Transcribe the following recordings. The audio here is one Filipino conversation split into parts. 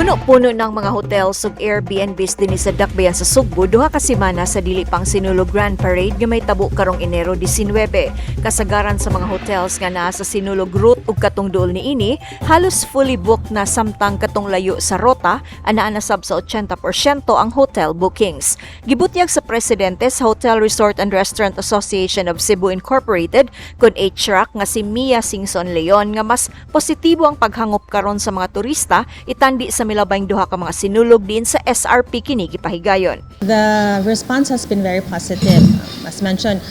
Puno-puno ng mga hotels ug Airbnbs dinhi sa dakbayan sa Sugbo duha ka semana sa dili pang Sinulog Grand Parade nga may tabo karong Enero 19. Kasagaran sa mga hotels nga naa sa Sinulog Route ug katong duol niini halos fully booked na samtang katong layo sa rota anaa na sab sa 80% ang hotel bookings. Gibutyag sa presidente sa Hotel Resort and Restaurant Association of Cebu Incorporated kun HRAC nga si Mia Singson Leon nga mas positibo ang paghangop karon sa mga turista itandi sa milabayng duha ka mga sinulog din sa SRP kini gipahigayon. The response has been very positive. As mentioned,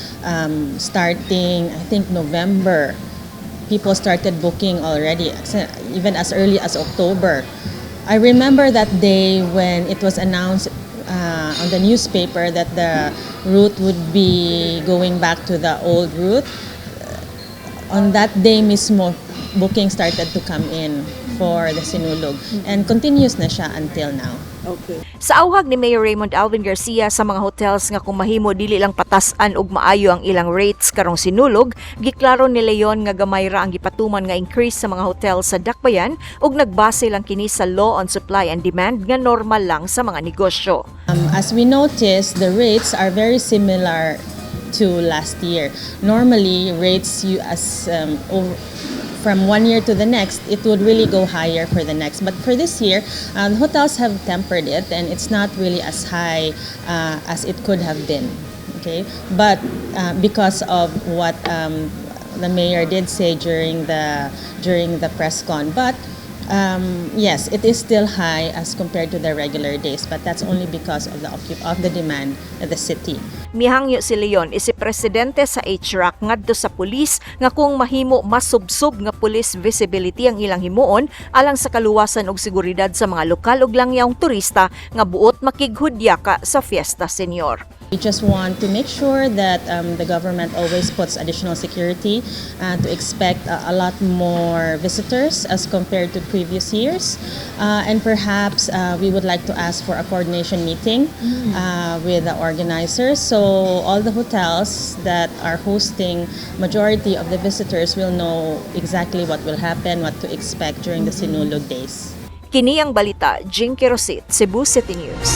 starting I think November, people started booking already, even as early as October. I remember that day when it was announced on the newspaper that the route would be going back to the old route. On that day mismo, booking started to come in for the Sinulog and continues na siya until now. Okay. Sa awhag ni Mayor Raymond Alvin Garcia sa mga hotels nga kung mahimo dili lang patasan og maayo ang ilang rates karong Sinulog, giklaro ni Leon nga gamay ra ang gipatuman nga increase sa mga hotels sa dakbayan ug nagbase lang kini sa law on supply and demand nga normal lang sa mga negosyo. As we notice, the rates are very similar to last year. Normally, rates from 1 year to the next, it would really go higher for the next. But for this year, hotels have tempered it, and it's not really as high as it could have been. Okay, but because of what the mayor did say during the press con, but yes, it is still high as compared to the regular days, but that's only because of the demand of the city. Mihangyo si Leon isi presidente sa HRAC ngadto sa pulis nga kung mahimo masubsob nga police visibility ang ilang himuon alang sa kaluwasan ug seguridad sa mga lokal ug langyaong turista nga buot makighudya ka sa Fiesta Senior. We just want to make sure that the government always puts additional security to expect a lot more visitors as compared to previous years. And perhaps we would like to ask for a coordination meeting with the organizers. So all the hotels that are hosting majority of the visitors will know exactly what will happen, what to expect during the Sinulog days. Kini ang balita, Jinky Rosit, Cebu City News.